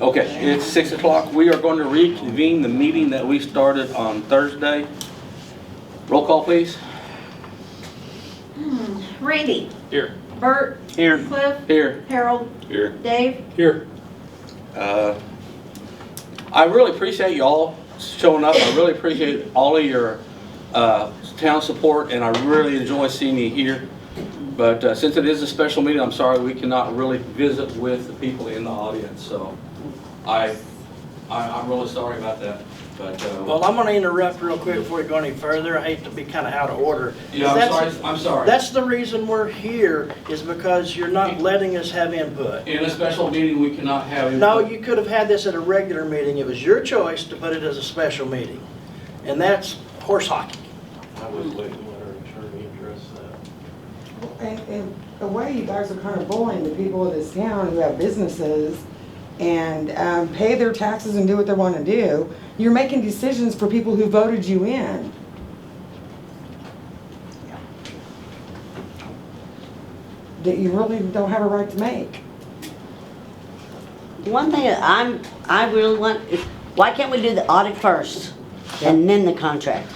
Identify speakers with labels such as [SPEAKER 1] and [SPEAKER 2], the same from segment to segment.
[SPEAKER 1] Okay, it's 6 o'clock. We are going to reconvene the meeting that we started on Thursday. Roll call, please.
[SPEAKER 2] Randy.
[SPEAKER 1] Here.
[SPEAKER 2] Bert.
[SPEAKER 1] Here.
[SPEAKER 2] Cliff.
[SPEAKER 1] Here.
[SPEAKER 2] Harold.
[SPEAKER 1] Here.
[SPEAKER 2] Dave.
[SPEAKER 1] Here. I really appreciate you all showing up. I really appreciate all of your town support, and I really enjoy seeing you here. But since it is a special meeting, I'm sorry we cannot really visit with the people in the audience. So I'm really sorry about that. But
[SPEAKER 3] Well, I'm going to interrupt real quick before we go any further. I hate to be kind of out of order.
[SPEAKER 1] yeah, I'm sorry.
[SPEAKER 3] That's the reason we're here, is because you're not letting us have input.
[SPEAKER 1] In a special meeting, we cannot have input.
[SPEAKER 3] No, you could have had this at a regular meeting. It was your choice to put it as a special meeting. And that's horse hockey.
[SPEAKER 4] I would wait and let our attorney address that.
[SPEAKER 5] In a way, you guys are kind of bullying the people of this town who have businesses and pay their taxes and do what they want to do. You're making decisions for people who voted you in. That you really don't have a right to make.
[SPEAKER 6] One thing I really want is, why can't we do the audit first and then the contract?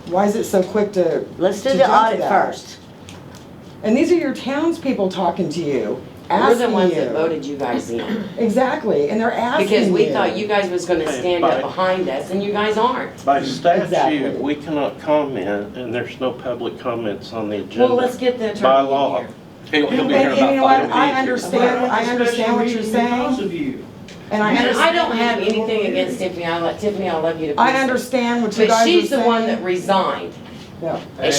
[SPEAKER 5] Why is it so quick to
[SPEAKER 6] Let's do
[SPEAKER 5] to
[SPEAKER 6] the
[SPEAKER 5] jump to
[SPEAKER 6] audit
[SPEAKER 5] that?
[SPEAKER 6] first.
[SPEAKER 5] And these are your townspeople talking to you,
[SPEAKER 7] We're
[SPEAKER 5] asking
[SPEAKER 7] the ones
[SPEAKER 5] you.
[SPEAKER 7] that voted you guys in.
[SPEAKER 5] Exactly, and they're asking you.
[SPEAKER 7] Because we thought you guys was gonna stand up behind us, and you guys aren't.
[SPEAKER 4] By statute,
[SPEAKER 5] Exactly.
[SPEAKER 4] we cannot comment, and there's no public comments on the agenda.
[SPEAKER 7] Well, let's get the
[SPEAKER 4] By
[SPEAKER 7] attorney
[SPEAKER 4] law.
[SPEAKER 7] in here.
[SPEAKER 1] He'll be
[SPEAKER 5] And
[SPEAKER 1] here in
[SPEAKER 5] you
[SPEAKER 1] about
[SPEAKER 5] know
[SPEAKER 1] 5
[SPEAKER 5] what,
[SPEAKER 1] minutes.
[SPEAKER 5] I understand what you're
[SPEAKER 3] Because
[SPEAKER 5] saying,
[SPEAKER 3] of you.
[SPEAKER 5] and I
[SPEAKER 7] And
[SPEAKER 5] understand.
[SPEAKER 7] I don't have anything against Tiffany. Tiffany, I love you to
[SPEAKER 5] I
[SPEAKER 7] pieces.
[SPEAKER 5] understand what you
[SPEAKER 7] But
[SPEAKER 5] guys are saying.
[SPEAKER 7] she's the one that resigned.
[SPEAKER 5] Yeah.
[SPEAKER 7] And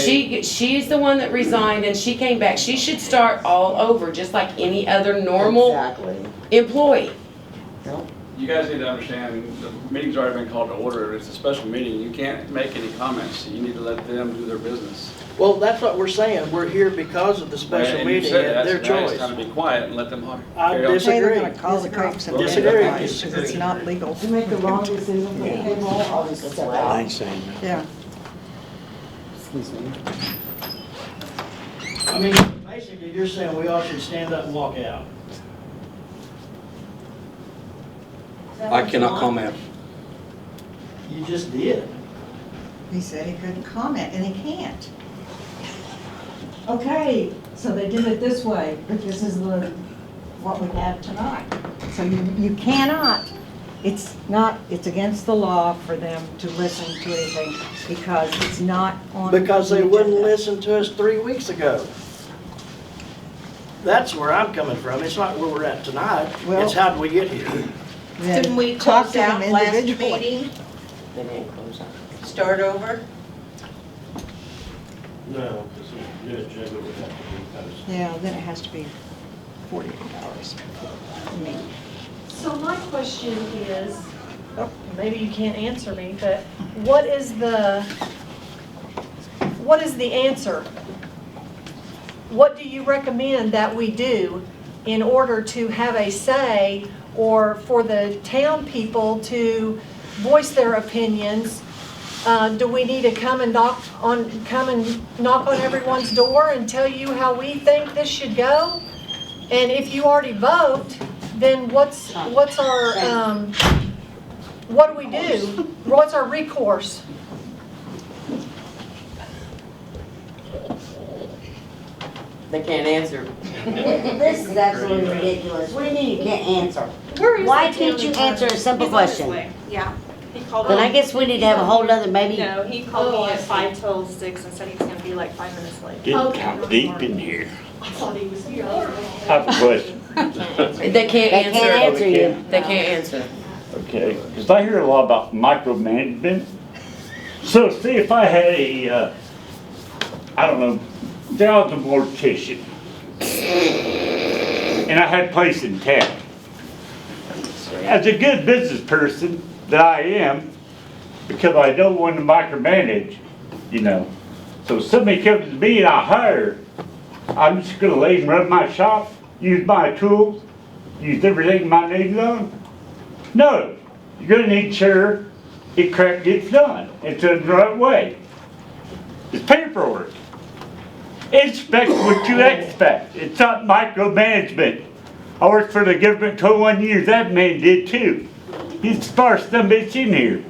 [SPEAKER 7] she's the one that resigned, and she came back. She should start all over, just like any other normal
[SPEAKER 5] Exactly.
[SPEAKER 7] employee.
[SPEAKER 5] Yep.
[SPEAKER 8] You guys need to understand, the meeting's already been called to order. It's a special meeting. You can't make any comments. You need to let them do their business.
[SPEAKER 3] Well, that's what we're saying. We're here because of the special
[SPEAKER 8] And you
[SPEAKER 3] meeting
[SPEAKER 8] said
[SPEAKER 3] and
[SPEAKER 8] that,
[SPEAKER 3] their
[SPEAKER 8] so now
[SPEAKER 3] choice.
[SPEAKER 8] it's time to be quiet and let them
[SPEAKER 3] I
[SPEAKER 8] carry on.
[SPEAKER 3] disagree.
[SPEAKER 9] They're gonna call the cops and
[SPEAKER 3] Disagree.
[SPEAKER 9] because it's not legal.
[SPEAKER 5] If you make the wrong decision for the table, I'll just step out.
[SPEAKER 9] Yeah.
[SPEAKER 5] Excuse me.
[SPEAKER 3] I mean, basically, you're saying we all should stand up and walk out.
[SPEAKER 1] I cannot comment.
[SPEAKER 3] You just did.
[SPEAKER 9] He said he couldn't comment, and he can't. Okay, so they did it this way, but this is what we have tonight. So you cannot, it's against the law for them to listen to anything because it's not on.
[SPEAKER 3] Because they
[SPEAKER 9] the
[SPEAKER 3] wouldn't
[SPEAKER 9] agenda.
[SPEAKER 3] listen to us 3 weeks ago. That's where I'm coming from. It's not where we're at tonight.
[SPEAKER 9] Well-
[SPEAKER 3] It's how did we get here?
[SPEAKER 9] Then
[SPEAKER 2] Didn't we
[SPEAKER 9] talk
[SPEAKER 2] close
[SPEAKER 9] to them
[SPEAKER 2] out last
[SPEAKER 9] individually.
[SPEAKER 2] meeting?
[SPEAKER 7] They didn't close out.
[SPEAKER 2] Start over?
[SPEAKER 4] No, because the new agenda would have to be posted.
[SPEAKER 9] Yeah, then it has to be 48 hours. I mean,
[SPEAKER 10] So my question is, maybe you can't answer me, but what is the answer? What do you recommend that we do in order to have a say or for the town people to voice their opinions? Do we need to come and knock on everyone's door and tell you how we think this should go? And if you already vote, then what's our, what do we do? What's our recourse?
[SPEAKER 7] They can't answer.
[SPEAKER 6] This is absolutely ridiculous. What do you mean you can't answer?
[SPEAKER 10] Where is
[SPEAKER 6] Why
[SPEAKER 10] the
[SPEAKER 6] can't
[SPEAKER 10] town
[SPEAKER 6] you
[SPEAKER 10] attorney?
[SPEAKER 6] answer a simple
[SPEAKER 2] He's on his
[SPEAKER 6] question?
[SPEAKER 2] way. Yeah. He called
[SPEAKER 6] Then
[SPEAKER 2] me.
[SPEAKER 6] I guess we need to have a whole other, maybe.
[SPEAKER 11] No, he called
[SPEAKER 10] Oh,
[SPEAKER 11] me
[SPEAKER 10] I
[SPEAKER 11] at
[SPEAKER 10] see.
[SPEAKER 11] 5 till 6 and said he was gonna be like 5 minutes late.
[SPEAKER 4] Getting deep in here.
[SPEAKER 10] I thought he was here.
[SPEAKER 4] I have a question.
[SPEAKER 7] They can't
[SPEAKER 6] They can't
[SPEAKER 7] answer.
[SPEAKER 6] answer you.
[SPEAKER 7] They can't answer.
[SPEAKER 12] Okay, because I hear a lot about micromanagement. So see if I had a, I don't know, say I was a mortician. And I had a place in town. As a good business person that I am, because I don't want to micromanage, you know. So if somebody comes to me and I hire, I'm just gonna let him run my shop, use my tools, use everything my name's on? No, you're gonna need sure it crap gets done. It's done the right way. It's paperwork. Expect what you expect. It's not micromanagement. I worked for the government 21 years, that man did too. He's the smartest dumb bitch in here.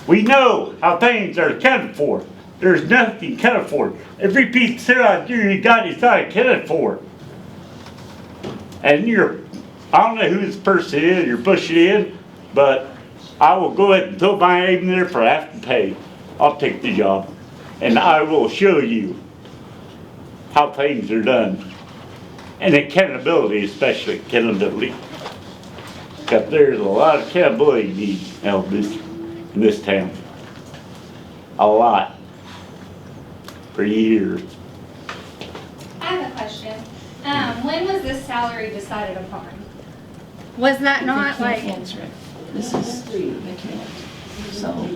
[SPEAKER 12] We know how things are accounted for. There's nothing accounted for. Every piece of cereal you got is not accounted for. And I don't know who this person is, you're pushing in, but I will go ahead and throw my name in there for half the pay. I'll take the job. And I will show you how things are done. And accountability, especially accountability. Because there's a lot of accountability needs in this town. A lot. For years.
[SPEAKER 13] I have a question. When was this salary decided upon? Was that not like?
[SPEAKER 14] This is, they can't. So,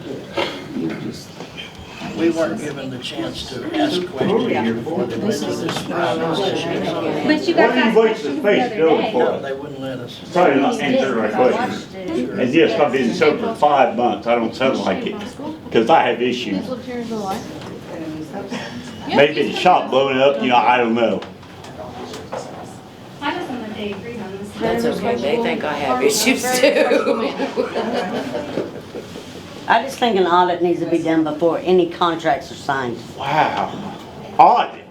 [SPEAKER 14] you just.
[SPEAKER 3] We weren't given the chance to ask questions before they went to this.
[SPEAKER 13] But you guys asked questions the other day.
[SPEAKER 3] No, they wouldn't let us.
[SPEAKER 12] Probably not answer my question. And yes, I've been sober for 5 months. I don't sound like it. Because I have issues. Maybe the shop blowing up, I don't know.
[SPEAKER 13] I just want to agree on this.
[SPEAKER 7] That's okay, they think I have issues too.
[SPEAKER 6] I just think an audit needs to be done before any contracts are signed.
[SPEAKER 12] Wow. Audit.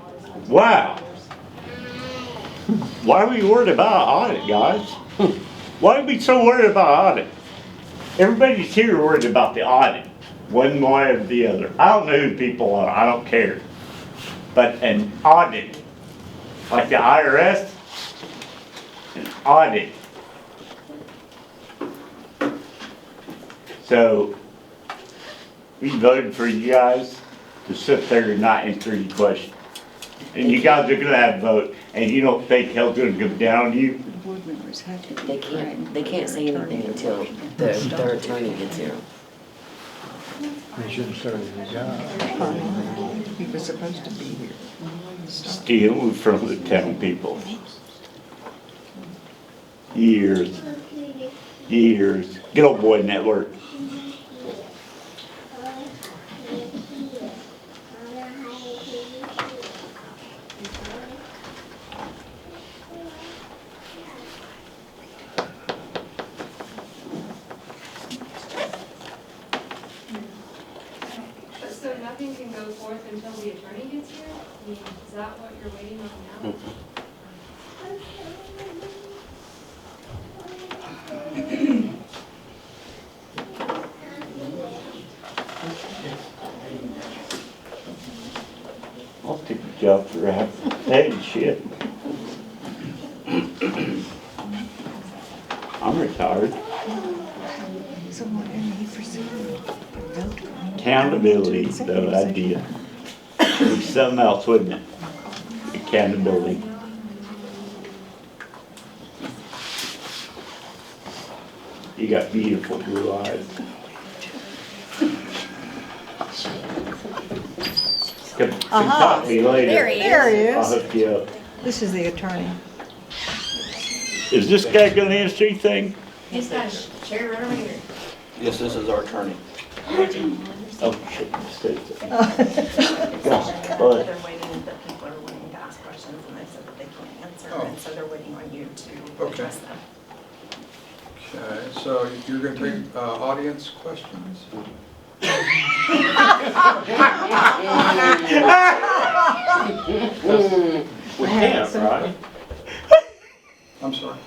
[SPEAKER 12] Wow. Why are we worried about audit, guys? Why are we so worried about audit? Everybody's here worried about the audit, one way or the other. I don't know who people are, I don't care. But an audit, like the IRS, an audit. So, we voted for you guys to sit there and not answer any questions. And you guys are gonna have a vote, and you don't think hell's gonna go down on you?
[SPEAKER 14] Board members had to.
[SPEAKER 7] They can't say anything until their attorney gets here.
[SPEAKER 4] They should have started the job.
[SPEAKER 14] He was supposed to be here.
[SPEAKER 12] Stealing from the town people. Years. Good old boy network.
[SPEAKER 11] So nothing can go forth until the attorney gets here? I mean, is that what you're waiting on now?
[SPEAKER 12] I'll take a job for that. Hey, shit. I'm retired.
[SPEAKER 14] So whatever he pursued.
[SPEAKER 12] Accountability, though, I did. It'd be something else, wouldn't it? Accountability. You got beautiful blue eyes. Come talk to me later.
[SPEAKER 9] There he
[SPEAKER 12] I'll
[SPEAKER 9] is.
[SPEAKER 12] hook you up.
[SPEAKER 9] This is the attorney.
[SPEAKER 12] Is this guy gonna answer anything?
[SPEAKER 11] He's got a chair right over here.
[SPEAKER 1] Yes, this is our attorney.
[SPEAKER 12] Oh, shit, mistake.
[SPEAKER 11] They're waiting, that people are waiting to ask questions and they said that they can't answer, and so they're waiting on you to address them.
[SPEAKER 15] Okay, so you're going to take audience questions?
[SPEAKER 4] We can't, right?
[SPEAKER 15] I'm sorry?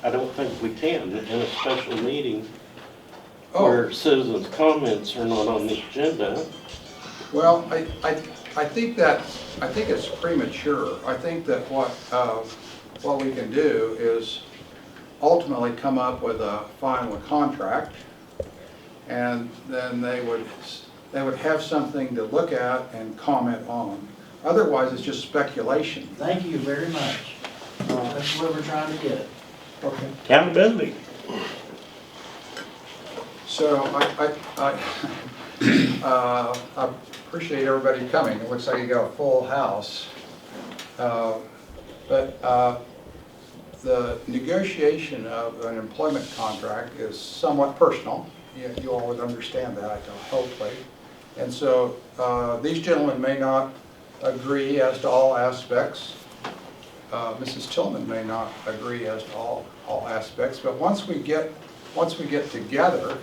[SPEAKER 4] I don't think we can in a special meeting
[SPEAKER 15] Oh,
[SPEAKER 4] where citizens' comments are not on the agenda.
[SPEAKER 15] well, I think it's premature. I think that what we can do is ultimately come up with a final contract, and then they would have something to look at and comment on. Otherwise, it's just speculation.
[SPEAKER 3] Thank you very much. That's what we're trying to get.
[SPEAKER 15] Okay.
[SPEAKER 12] Accountability.
[SPEAKER 15] So I appreciate everybody coming. It looks like you got a full house. But the negotiation of an employment contract is somewhat personal. You all would understand that, hopefully. And so these gentlemen may not agree as to all aspects. Mrs. Tillman may not agree as to all aspects, but once we get together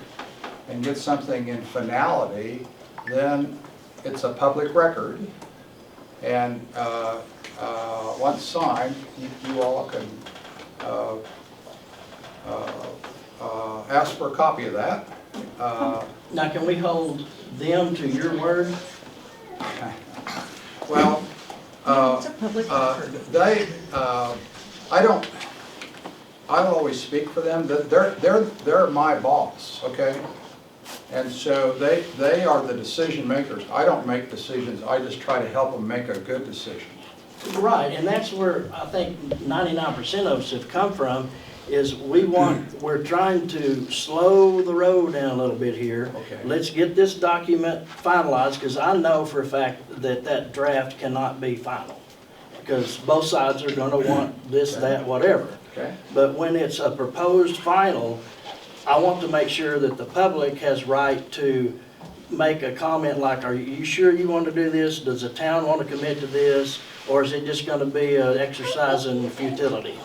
[SPEAKER 15] and get something in finality, then it's a public record. And once signed, you all can ask for a copy of that.
[SPEAKER 3] Now, can we hold them to your word?
[SPEAKER 15] Well, they, I don't always speak for them. They're my boss, okay? And so they are the decision makers. I don't make decisions. I just try to help them make a good decision.
[SPEAKER 3] Right, and that's where I think 99% of us have come from, is we're trying to slow the road down a little bit here.
[SPEAKER 15] Okay.
[SPEAKER 3] Let's get this document finalized, because I know for a fact that that draft cannot be final. Because both sides are gonna want this, that, whatever.
[SPEAKER 15] Okay.
[SPEAKER 3] But when it's a proposed final, I want to make sure that the public has right to make a comment like, are you sure you want to do this? Does the town want to commit to this? Or is it just going to be an exercise in futility?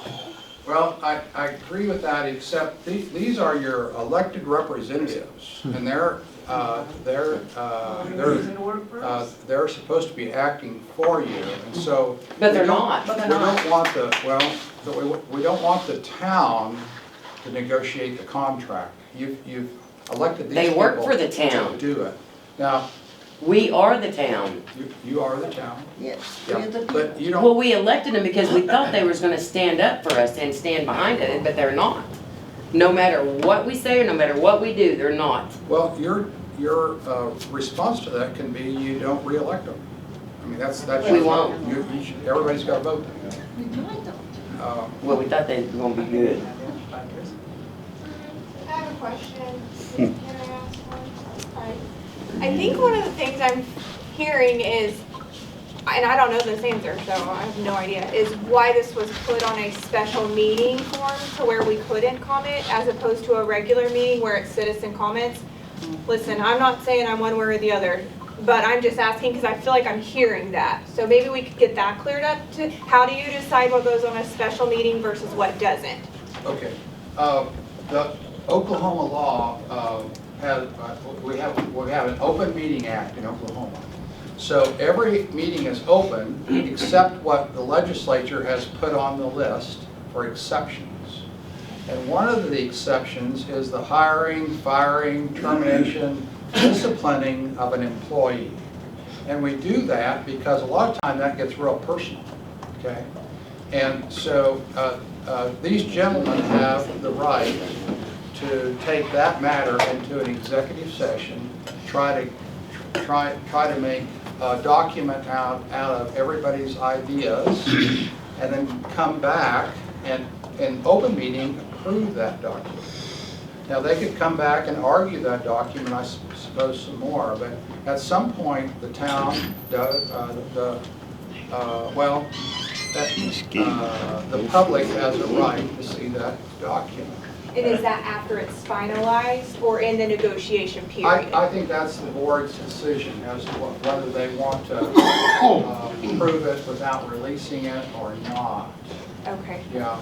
[SPEAKER 15] Well, I agree with that, except these are your elected representatives, and they're supposed to be acting for you, and so.
[SPEAKER 7] But they're not.
[SPEAKER 15] We don't want we don't want the town to negotiate the contract. You've elected these people.
[SPEAKER 7] They work for the town.
[SPEAKER 15] To do it. Now.
[SPEAKER 7] We are the town.
[SPEAKER 15] You are the town.
[SPEAKER 14] Yes.
[SPEAKER 15] Yeah, but you don't.
[SPEAKER 7] Well, we elected them because we thought they was gonna stand up for us and stand behind it, but they're not. No matter what we say or no matter what we do, they're not.
[SPEAKER 15] Well, your response to that can be you don't re-elect them. I mean, that's
[SPEAKER 7] We
[SPEAKER 15] your
[SPEAKER 7] won't.
[SPEAKER 15] vote. Everybody's got to vote.
[SPEAKER 7] Well, we thought they were gonna be good.
[SPEAKER 16] I have a question. Can I ask one? Sorry. I think one of the things I'm hearing is, and I don't know this answer, so I have no idea, is why this was put on a special meeting form to where we couldn't comment as opposed to a regular meeting where it's citizen comments. Listen, I'm not saying I'm one way or the other, but I'm just asking because I feel like I'm hearing that. So maybe we could get that cleared up. How do you decide what goes on a special meeting versus what doesn't?
[SPEAKER 15] Okay. The Oklahoma law we have an Open Meeting Act in Oklahoma. So every meeting is open except what the legislature has put on the list for exceptions. And one of the exceptions is the hiring, firing, termination, disciplining of an employee. And we do that because a lot of time that gets real personal, okay? And so these gentlemen have the right to take that matter into an executive session, try to make a document out of everybody's ideas, and then come back and in open meeting approve that document. Now they could come back and argue that document, I suppose, some more, but at some point the town does, the public has a right to see that document.
[SPEAKER 16] And is that after it's finalized or in the negotiation period?
[SPEAKER 15] I think that's the board's decision as to whether they want to approve it without releasing it or not.
[SPEAKER 16] Okay.
[SPEAKER 15] Yeah.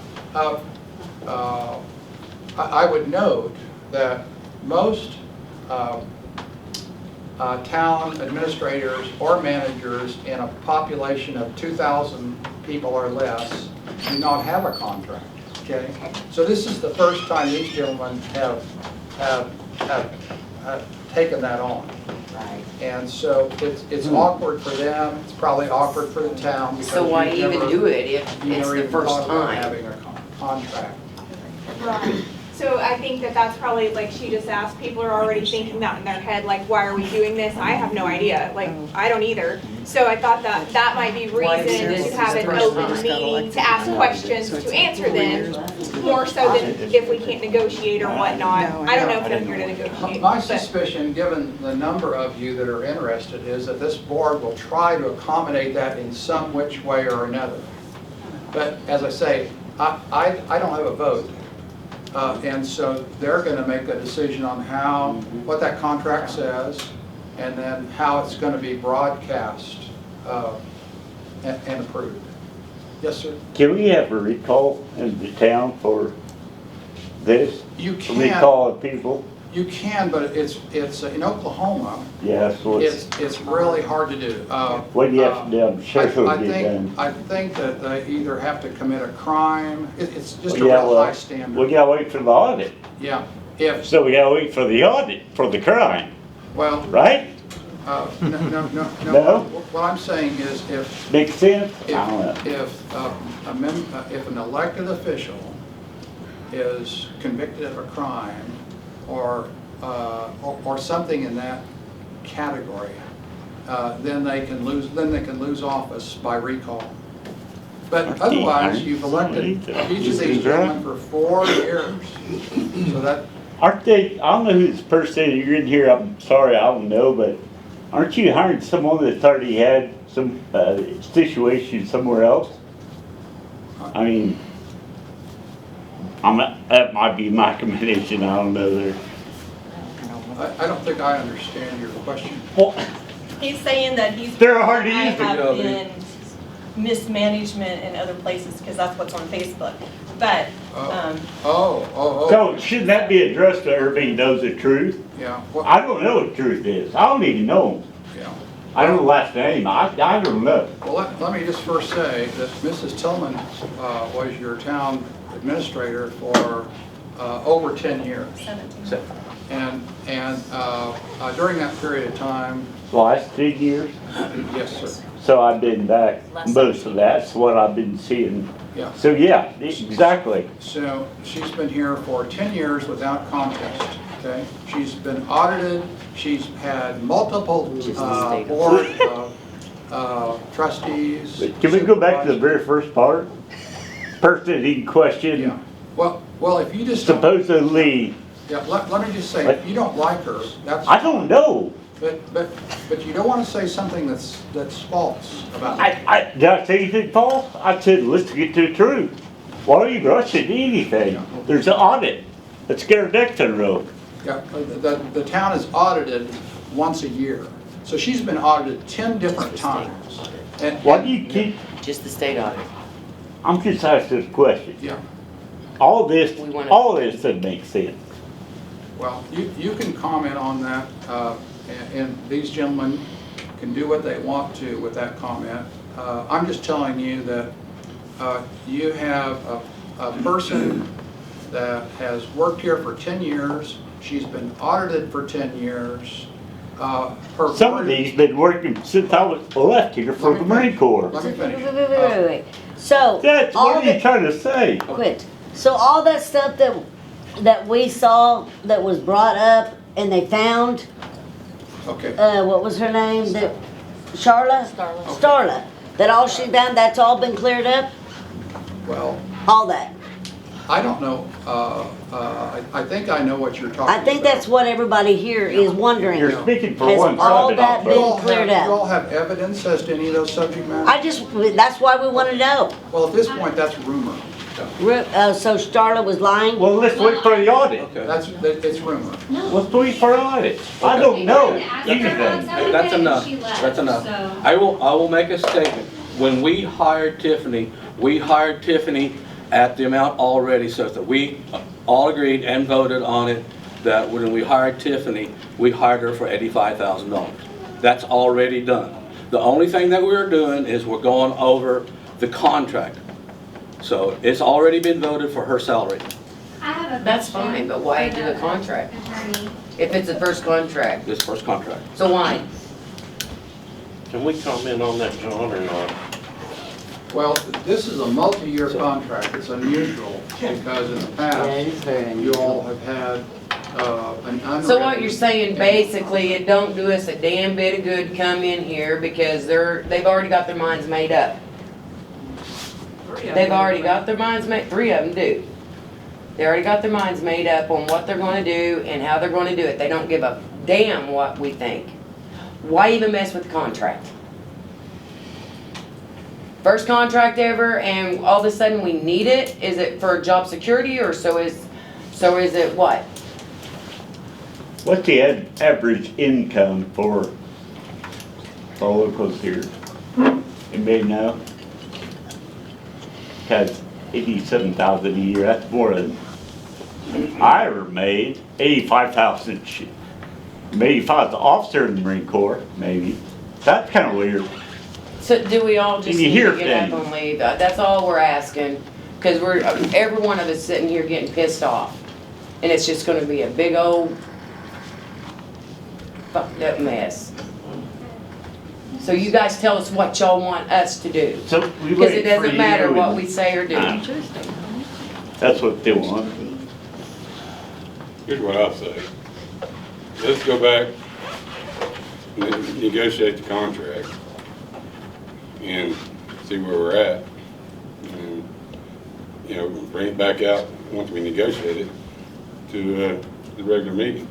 [SPEAKER 15] I would note that most town administrators or managers in a population of 2,000 people or less do not have a contract. Okay, so this is the first time these gentlemen have taken that on.
[SPEAKER 7] Right.
[SPEAKER 15] And so it's awkward for them. It's probably awkward for the town. Because
[SPEAKER 7] So why even do it if
[SPEAKER 15] you
[SPEAKER 7] it's
[SPEAKER 15] never
[SPEAKER 7] the
[SPEAKER 15] even
[SPEAKER 7] first
[SPEAKER 15] thought about
[SPEAKER 7] time?
[SPEAKER 15] having a contract.
[SPEAKER 16] Right. So I think that's probably, like she just asked, people are already thinking that in their head, like, why are we doing this? I have no idea, like, I don't either. So I thought that might be reason to have an open meeting, to ask questions, to answer them, more so than if we can't negotiate or whatnot. I don't know if I'm here to negotiate.
[SPEAKER 15] My
[SPEAKER 16] but-
[SPEAKER 15] suspicion, given the number of you that are interested, is that this board will try to accommodate that in some which way or another. But as I say, I don't have a vote. And so they're going to make a decision on what that contract says, and then how it's going to be broadcast and approved. Yes, sir.
[SPEAKER 12] Can we have a recall in the town for this?
[SPEAKER 15] You can.
[SPEAKER 12] Recall of people?
[SPEAKER 15] You can, but it's in Oklahoma.
[SPEAKER 12] Yeah, so
[SPEAKER 15] It's really hard to do.
[SPEAKER 12] what do you have to do? I'm sure it'll get done.
[SPEAKER 15] I think that they either have to commit a crime, it's just a
[SPEAKER 12] Yeah,
[SPEAKER 15] real
[SPEAKER 12] well,
[SPEAKER 15] high standard.
[SPEAKER 12] we gotta wait for the audit.
[SPEAKER 15] Yeah, if,
[SPEAKER 12] So we gotta wait for the audit for the crime,
[SPEAKER 15] well,
[SPEAKER 12] right?
[SPEAKER 15] no.
[SPEAKER 12] No?
[SPEAKER 15] What I'm saying is if,
[SPEAKER 12] Makes sense? I don't know.
[SPEAKER 15] if an elected official is convicted of a crime or something in that category, then they can lose office by recall. But otherwise, you've elected each of these gentlemen for 4 years. So that,
[SPEAKER 12] Aren't they, I don't know who's the person you're in here, I'm sorry, I don't know, but aren't you hiring someone that's already had some situation somewhere else? I mean, that might be my recommendation, I don't know there.
[SPEAKER 15] I don't think I understand your question.
[SPEAKER 12] Well,
[SPEAKER 11] He's saying that he's.
[SPEAKER 12] They're hard to
[SPEAKER 11] I
[SPEAKER 12] use,
[SPEAKER 11] have
[SPEAKER 12] though,
[SPEAKER 11] been mismanagement in other places, because that's what's on Facebook. But,
[SPEAKER 12] So shouldn't that be addressed so everybody knows the truth?
[SPEAKER 15] Yeah. Well,
[SPEAKER 12] I don't know what the truth is. I don't even know them.
[SPEAKER 15] yeah.
[SPEAKER 12] I don't know the last name. I don't know.
[SPEAKER 15] Well, let me just first say that Mrs. Tillman was your town administrator for over 10 years.
[SPEAKER 11] 17.
[SPEAKER 15] And during that period of time,
[SPEAKER 12] Last 10 years?
[SPEAKER 15] yes, sir.
[SPEAKER 12] So I've been back, most of that's what I've been seeing.
[SPEAKER 15] Yeah.
[SPEAKER 12] So yeah, exactly.
[SPEAKER 15] So she's been here for 10 years without contest, okay? She's been audited, she's had multiple board trustees.
[SPEAKER 12] Can we go back to the very first part? Person in question,
[SPEAKER 15] Yeah. Well, if you just.
[SPEAKER 12] supposedly,
[SPEAKER 15] Yeah, let me just say, if you don't like her, that's.
[SPEAKER 12] I don't know.
[SPEAKER 15] But you don't want to say something that's false about her.
[SPEAKER 12] Did I say anything false? I said, let's get to the truth. Why are you rushing anything? There's an audit. Let's get our ducks in a row.
[SPEAKER 15] Yeah, the town is audited once a year. So she's been audited 10 different times. And
[SPEAKER 12] Why do you keep,
[SPEAKER 7] Just the state audit.
[SPEAKER 12] I'm just asking this question.
[SPEAKER 15] Yeah,
[SPEAKER 12] All this doesn't make sense.
[SPEAKER 15] well, you can comment on that, and these gentlemen can do what they want to with that comment. I'm just telling you that you have a person that has worked here for 10 years. She's been audited for 10 years.
[SPEAKER 12] Some of these been working since I was left here for the Marine Corps.
[SPEAKER 15] Let me finish.
[SPEAKER 6] Wait. So.
[SPEAKER 12] That's
[SPEAKER 6] all
[SPEAKER 12] what are you
[SPEAKER 6] the-
[SPEAKER 12] trying to say?
[SPEAKER 6] Quit. So all that stuff that we saw that was brought up and they found,
[SPEAKER 15] Okay.
[SPEAKER 6] what was her name? That Charla? Starla. That all she found, that's all been cleared up?
[SPEAKER 15] Well,
[SPEAKER 6] All that.
[SPEAKER 15] I don't know. I think I know what you're talking about.
[SPEAKER 6] I think that's what everybody here is wondering.
[SPEAKER 12] You're speaking for
[SPEAKER 6] Has
[SPEAKER 12] one
[SPEAKER 6] all
[SPEAKER 12] side.
[SPEAKER 6] that been cleared
[SPEAKER 15] You
[SPEAKER 6] up?
[SPEAKER 15] all have evidence as to any of those subject matters?
[SPEAKER 6] That's why we want to know.
[SPEAKER 15] Well, at this point, that's rumor.
[SPEAKER 6] So Starla was lying?
[SPEAKER 12] Well, let's wait for the audit.
[SPEAKER 15] It's rumor.
[SPEAKER 12] Let's wait for audit. I don't know anything.
[SPEAKER 1] That's enough, that's enough. I will make a statement. When we hired Tiffany at the amount already, so that we all agreed and voted on it, that when we hired Tiffany, we hired her for $85,000. That's already done. The only thing that we're doing is we're going over the contract. So it's already been voted for her salary.
[SPEAKER 13] I have a
[SPEAKER 7] That's
[SPEAKER 13] question
[SPEAKER 7] fine, but why
[SPEAKER 13] for
[SPEAKER 7] do
[SPEAKER 13] the
[SPEAKER 7] a contract?
[SPEAKER 13] attorney.
[SPEAKER 7] If it's a first contract,
[SPEAKER 1] This first contract.
[SPEAKER 7] so why?
[SPEAKER 4] Can we comment on that, John, or not?
[SPEAKER 15] Well, this is a multi-year contract. It's unusual because in the past, you all have had an unwritten.
[SPEAKER 7] So what you're saying, basically, it don't do us a damn bit of good to come in here because they've already got their minds made up. They've already got their minds made, 3 of them do. They already got their minds made up on what they're gonna do and how they're gonna do it. They don't give a damn what we think. Why even mess with the contract? First contract ever, and all of a sudden we need it? Is it for job security, or so is it what?
[SPEAKER 12] What's the average income for the locals here? Anybody know? because 87,000 a year, that's more than I ever made. 85,000, maybe if I was an officer in the Marine Corps, maybe. That's kind of weird.
[SPEAKER 7] So do we all just
[SPEAKER 12] And you
[SPEAKER 7] need
[SPEAKER 12] hear
[SPEAKER 7] to get up
[SPEAKER 12] things.
[SPEAKER 7] and leave? That's all we're asking, because every one of us sitting here getting pissed off. And it's just gonna be a big old fucked up mess. So you guys tell us what y'all want us to do.
[SPEAKER 12] So we
[SPEAKER 7] Because it
[SPEAKER 12] wait for
[SPEAKER 7] doesn't matter
[SPEAKER 12] you
[SPEAKER 7] what
[SPEAKER 12] and-
[SPEAKER 7] we say or do.
[SPEAKER 12] That's what they want.
[SPEAKER 17] Here's what I'll say. Let's go back and negotiate the contract and see where we're at. And, you know, bring it back out once we negotiate it to the regular meeting.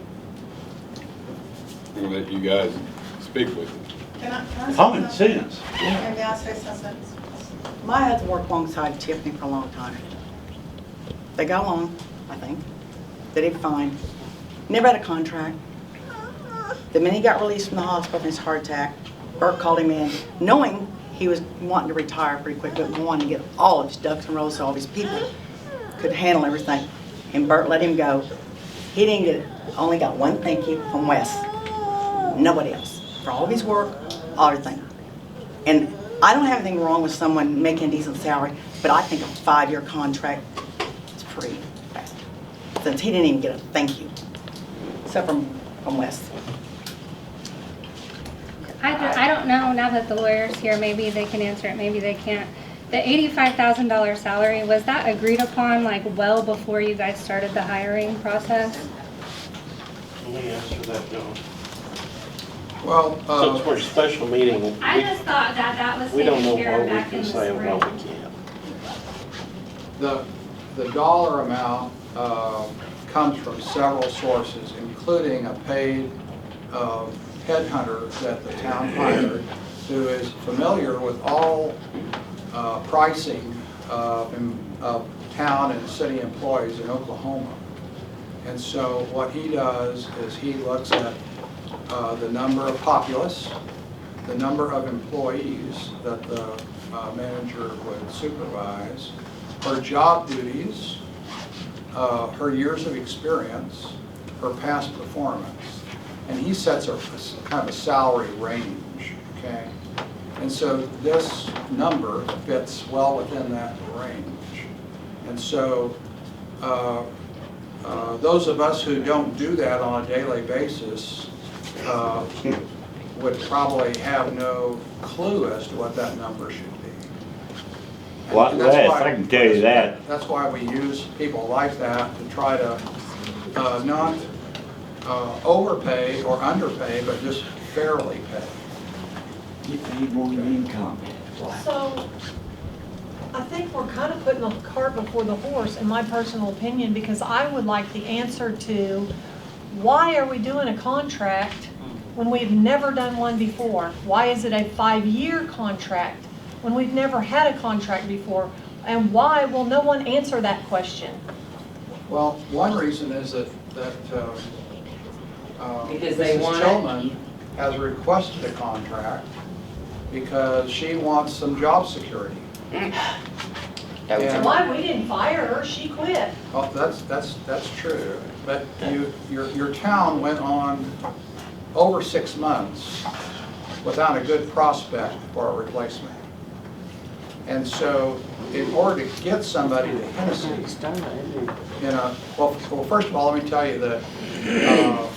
[SPEAKER 17] And let you guys speak with it.
[SPEAKER 2] Can I
[SPEAKER 12] Common sense.
[SPEAKER 2] Maybe I'll say something.
[SPEAKER 18] My husband worked alongside Tiffany for a long time. They got along, I think. They did fine. Never had a contract. The minute he got released from the hospital from his heart attack, Bert called him in, knowing he was wanting to retire pretty quick, but wanting to get all of his ducks in a row so all of his people could handle everything. And Bert let him go. He didn't get it. Only got one thank you from Wes. Nobody else. For all of his work, everything. And I don't have anything wrong with someone making a decent salary, but I think a 5-year contract is pretty fast. Since he didn't even get a thank you, except from Wes.
[SPEAKER 13] I don't know, now that the lawyer's here, maybe they can answer it, maybe they can't. The $85,000 salary, was that agreed upon like well before you guys started the hiring process?
[SPEAKER 4] Can you answer that, John?
[SPEAKER 15] Well,
[SPEAKER 4] Since we're special meeting,
[SPEAKER 13] I just thought that was
[SPEAKER 4] we don't know
[SPEAKER 13] taken care
[SPEAKER 4] what
[SPEAKER 13] of
[SPEAKER 4] we
[SPEAKER 13] back in
[SPEAKER 4] can
[SPEAKER 13] the
[SPEAKER 4] say and what
[SPEAKER 13] spring.
[SPEAKER 4] we can't.
[SPEAKER 15] the dollar amount comes from several sources, including a paid headhunter that the town hired, who is familiar with all pricing of town and city employees in Oklahoma. And so what he does is he looks at the number of populace, the number of employees that the manager would supervise, her job duties, her years of experience, her past performance, and he sets a kind of a salary range, okay? And so this number fits well within that range. And so those of us who don't do that on a daily basis would probably have no clue as to what that number should be.
[SPEAKER 12] Lot less, I can tell you that.
[SPEAKER 15] That's why we use people like that to try to not overpay or underpay, but just fairly pay.
[SPEAKER 10] So, I think we're kind of putting the cart before the horse, in my personal opinion, because I would like the answer to, why are we doing a contract when we've never done one before? Why is it a 5-year contract when we've never had a contract before? And why will no one answer that question?
[SPEAKER 15] Well, one reason is that
[SPEAKER 7] Because they want
[SPEAKER 15] Mrs.
[SPEAKER 7] it.
[SPEAKER 15] Tillman has requested a contract because she wants some job security.
[SPEAKER 10] That's why we didn't fire her, she quit.
[SPEAKER 15] Well, that's true, but your town went on over 6 months without a good prospect for a replacement. And so, in order to get somebody to Hennessey, well, first of all, let me tell you that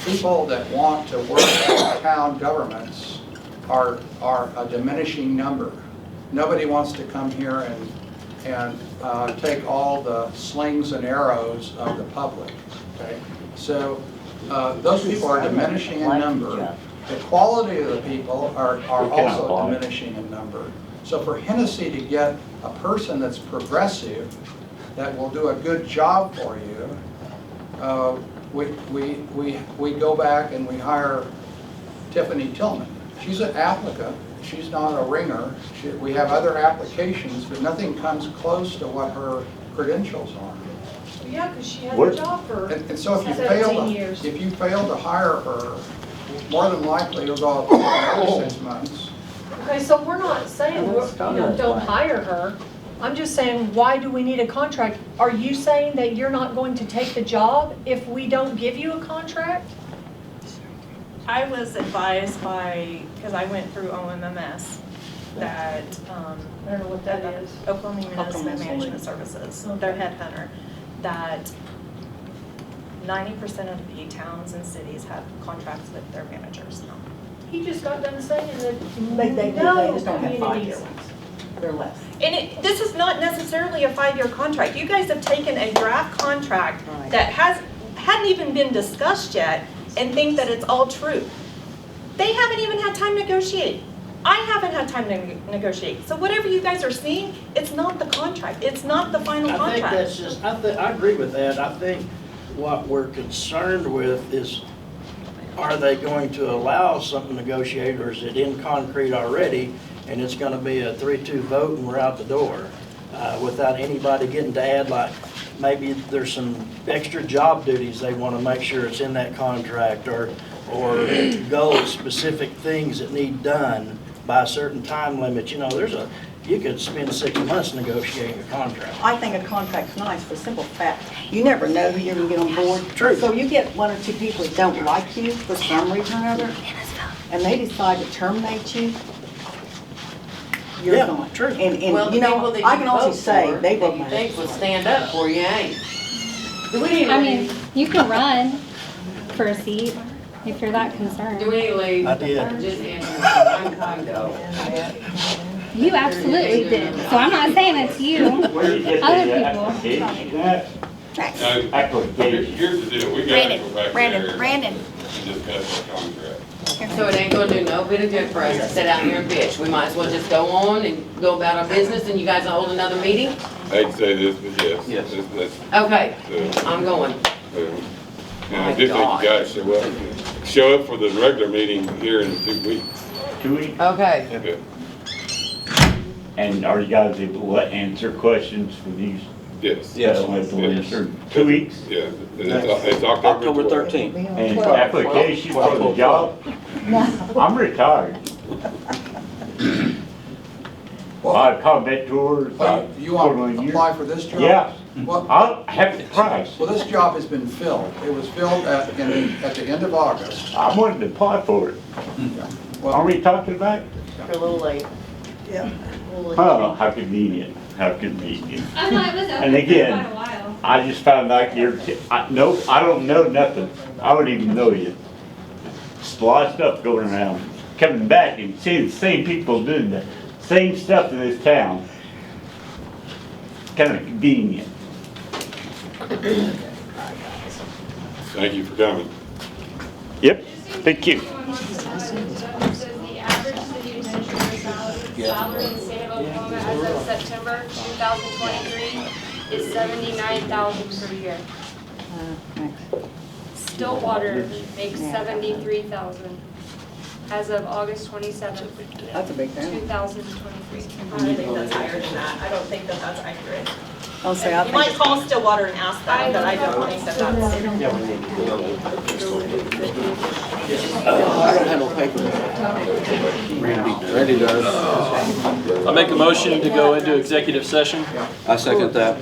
[SPEAKER 15] people that want to work in town governments are a diminishing number. Nobody wants to come here and take all the slings and arrows of the public. Okay, so those people are diminishing in number. The quality of the people are also diminishing in number. So for Hennessey to get a person that's progressive, that will do a good job for you, we go back and we hire Tiffany Tillman. She's an applicant. She's not a ringer. We have other applications, but nothing comes close to what her credentials are.
[SPEAKER 10] Yeah, because she had a job for
[SPEAKER 15] And so if you
[SPEAKER 10] 17 years.
[SPEAKER 15] fail to hire her, more than likely you'll go another 6 months.
[SPEAKER 10] Okay, so we're not saying, don't hire her. I'm just saying, why do we need a contract? Are you saying that you're not going to take the job if we don't give you a contract?
[SPEAKER 11] I was advised by, because I went through OMMS, that,
[SPEAKER 10] I don't know what that is.
[SPEAKER 11] Oklahoma Municipal Management Services, their headhunter, that 90% of the towns and cities have contracts with their managers now.
[SPEAKER 10] He just got done saying that
[SPEAKER 18] They
[SPEAKER 10] no
[SPEAKER 18] just don't have 5-year
[SPEAKER 10] communities.
[SPEAKER 18] ones. They're less.
[SPEAKER 11] And this is not necessarily a 5-year contract. You guys have taken a draft contract
[SPEAKER 18] Right.
[SPEAKER 11] that hadn't even been discussed yet and think that it's all true. They haven't even had time to negotiate. I haven't had time to negotiate. So whatever you guys are seeing, it's not the contract. It's not the final
[SPEAKER 3] I think
[SPEAKER 11] contract.
[SPEAKER 3] that's just, I agree with that. I think what we're concerned with is, are they going to allow something negotiated, or is it in concrete already, and it's gonna be a 3-2 vote and we're out the door, without anybody getting to add, like, maybe there's some extra job duties they wanna make sure it's in that contract, or goals, specific things that need done by a certain time limit. You know, you could spend 6 months negotiating a contract.
[SPEAKER 18] I think a contract's nice for the simple fact, you never know who you're gonna get on board.
[SPEAKER 3] True.
[SPEAKER 18] So you get 1 or 2 people that don't like you for some reason or other, and they decide to terminate you, you're
[SPEAKER 3] Yeah,
[SPEAKER 18] gone.
[SPEAKER 3] true.
[SPEAKER 18] And
[SPEAKER 7] Well, the
[SPEAKER 18] you know,
[SPEAKER 7] people that
[SPEAKER 18] I
[SPEAKER 7] you
[SPEAKER 18] can also
[SPEAKER 7] vote
[SPEAKER 18] say,
[SPEAKER 7] for,
[SPEAKER 18] they
[SPEAKER 7] that
[SPEAKER 18] vote
[SPEAKER 7] you
[SPEAKER 18] my
[SPEAKER 7] think would stand up for you, ain't. Do we need to
[SPEAKER 13] I
[SPEAKER 7] leave?
[SPEAKER 13] mean, you can run for a seat if you're that concerned.
[SPEAKER 7] Do we need to leave?
[SPEAKER 3] I did.
[SPEAKER 7] Just answer. I'm go.
[SPEAKER 13] You absolutely did. So I'm not saying it's you.
[SPEAKER 12] Where do you get
[SPEAKER 13] Other
[SPEAKER 12] the
[SPEAKER 13] people.
[SPEAKER 12] application at?
[SPEAKER 17] Now,
[SPEAKER 12] Application.
[SPEAKER 17] here's the deal, we gotta go back there and discuss the contract.
[SPEAKER 7] So it ain't gonna do no bit of good for us to sit out here and bitch. We might as well just go on and go about our business and you guys will hold another meeting?
[SPEAKER 17] I hate to say this, but yes.
[SPEAKER 1] Yes.
[SPEAKER 17] That's,
[SPEAKER 7] Okay,
[SPEAKER 17] uh,
[SPEAKER 7] I'm going.
[SPEAKER 17] and I do think you guys show up for the regular meeting here in 2 weeks.
[SPEAKER 12] 2 weeks?
[SPEAKER 7] Okay.
[SPEAKER 17] Yeah.
[SPEAKER 12] And are you guys able to answer questions for these?
[SPEAKER 17] Yes.
[SPEAKER 1] Yes.
[SPEAKER 12] Answer 2 weeks?
[SPEAKER 17] Yeah, and it's October
[SPEAKER 1] October
[SPEAKER 17] 12th.
[SPEAKER 1] 13th.
[SPEAKER 12] And application for the job? I'm retired. I comment tours.
[SPEAKER 15] You want to apply for this job?
[SPEAKER 12] Yeah.
[SPEAKER 15] Well,
[SPEAKER 12] I'll have the price.
[SPEAKER 15] well, this job has been filled. It was filled at the end of August.
[SPEAKER 12] I wanted to apply for it. Are we talking about?
[SPEAKER 7] You're a little late.
[SPEAKER 18] Yeah.
[SPEAKER 12] Oh, how convenient, how convenient.
[SPEAKER 13] I thought it was
[SPEAKER 12] And
[SPEAKER 13] open for
[SPEAKER 12] again,
[SPEAKER 13] quite a while.
[SPEAKER 12] I just found out nope, I don't know nothing. I don't even know you. There's a lot of stuff going around. Coming back and seeing the same people doing the same stuff in this town. Kind of convenient.
[SPEAKER 17] Thank you for coming.
[SPEAKER 12] Yep, thank you.
[SPEAKER 13] The average city administrator salary in the state of Oklahoma as of September 2023 is $79,000 per year. Stillwater makes $73,000 as of August 27th,
[SPEAKER 18] That's a big thing.
[SPEAKER 13] 2023.
[SPEAKER 11] I think that's higher than that. I don't think that that's accurate.
[SPEAKER 18] I'll say, I
[SPEAKER 11] You
[SPEAKER 18] think
[SPEAKER 11] might
[SPEAKER 18] it's
[SPEAKER 11] call Stillwater and ask them, but I don't think that that's.
[SPEAKER 1] I don't have no paper. Randy does.
[SPEAKER 4] I make a motion to go into executive session.
[SPEAKER 1] I second that.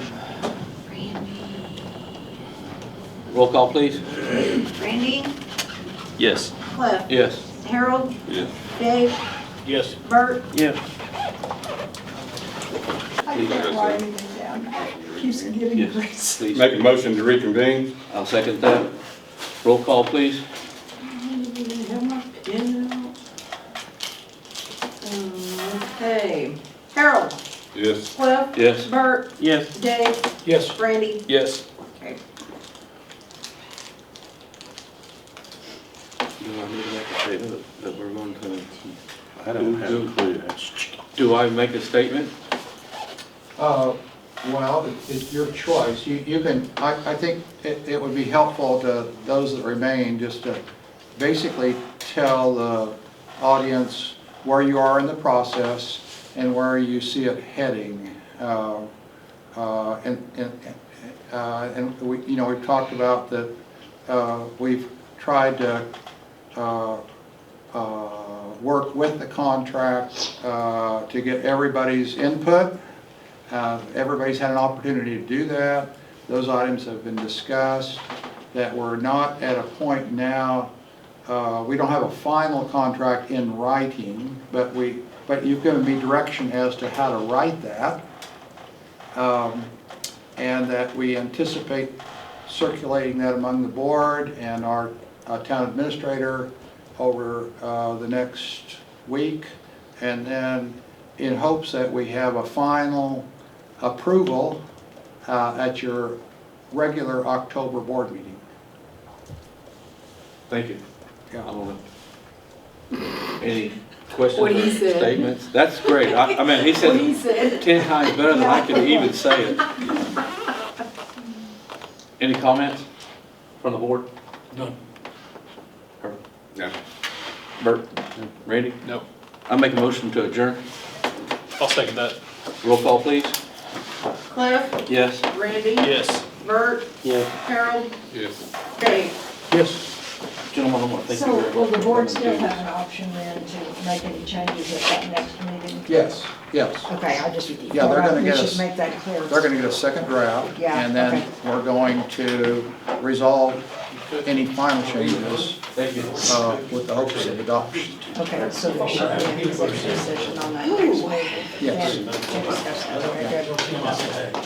[SPEAKER 1] Roll call, please.
[SPEAKER 9] Randy,
[SPEAKER 4] Yes.
[SPEAKER 9] Cliff,
[SPEAKER 1] Yes.
[SPEAKER 9] Harold,
[SPEAKER 17] Yes.
[SPEAKER 9] Dave,
[SPEAKER 4] Yes.
[SPEAKER 9] Bert.
[SPEAKER 1] Yes.
[SPEAKER 14] I can't write anything down. Keeps getting
[SPEAKER 1] Yes,
[SPEAKER 14] grace.
[SPEAKER 1] please.
[SPEAKER 17] Make a motion to reconvene.
[SPEAKER 1] I'll second that. Roll call, please.
[SPEAKER 9] Okay. Harold,
[SPEAKER 17] Yes.
[SPEAKER 9] Cliff.
[SPEAKER 1] Yes.
[SPEAKER 9] Bert.
[SPEAKER 4] Yes.
[SPEAKER 9] Dave.
[SPEAKER 4] Yes.
[SPEAKER 9] Randy.
[SPEAKER 4] Yes.
[SPEAKER 9] Okay.
[SPEAKER 1] Do I need to make a statement that we're going to?
[SPEAKER 4] I don't have a clue.
[SPEAKER 1] Do I make a statement?
[SPEAKER 15] Well, it's your choice. You can, I think it would be helpful to those that remain just to basically tell the audience where you are in the process and where you see it heading. And we, we've talked about that we've tried to work with the contract to get everybody's input. Everybody's had an opportunity to do that. Those items have been discussed, that we're not at a point now, we don't have a final contract in writing, but you've given me direction as to how to write that. And that we anticipate circulating that among the board and our town administrator over the next week, and then in hopes that we have a final approval at your regular October board meeting.
[SPEAKER 1] Thank you.
[SPEAKER 15] Yeah.
[SPEAKER 1] Any questions
[SPEAKER 14] What he
[SPEAKER 1] or
[SPEAKER 14] said.
[SPEAKER 1] statements? That's great. I mean, he
[SPEAKER 14] What he
[SPEAKER 1] said
[SPEAKER 14] said.
[SPEAKER 1] 10 times better than I could even say it. Any comments from the board?
[SPEAKER 4] None.
[SPEAKER 17] No.
[SPEAKER 1] Bert? Randy?
[SPEAKER 4] No.
[SPEAKER 1] I make a motion to adjourn.
[SPEAKER 4] I'll second that.
[SPEAKER 1] Roll call, please.
[SPEAKER 14] Cliff,
[SPEAKER 1] Yes.
[SPEAKER 14] Randy,
[SPEAKER 4] Yes.
[SPEAKER 14] Bert,
[SPEAKER 1] Yes.
[SPEAKER 14] Harold,
[SPEAKER 17] Yes.
[SPEAKER 14] Dave.
[SPEAKER 15] Yes.
[SPEAKER 1] Gentlemen, I want to thank you
[SPEAKER 9] So
[SPEAKER 1] very much.
[SPEAKER 9] will the board
[SPEAKER 1] for
[SPEAKER 9] still
[SPEAKER 1] coming to
[SPEAKER 9] have an option then to make any changes at that next meeting?
[SPEAKER 15] Yes, yes.
[SPEAKER 9] Okay, I just,
[SPEAKER 15] Yeah, they're gonna
[SPEAKER 9] we
[SPEAKER 15] get
[SPEAKER 9] should
[SPEAKER 15] us-
[SPEAKER 9] make that clear.
[SPEAKER 15] They're going to get a second draft,
[SPEAKER 9] Yeah,
[SPEAKER 15] and then
[SPEAKER 9] okay.
[SPEAKER 15] we're going to resolve any final changes with the hopes of adoption.
[SPEAKER 9] Okay, so there should be an executive session on that next meeting.
[SPEAKER 15] Yes.
[SPEAKER 9] then to discuss that. Okay, good.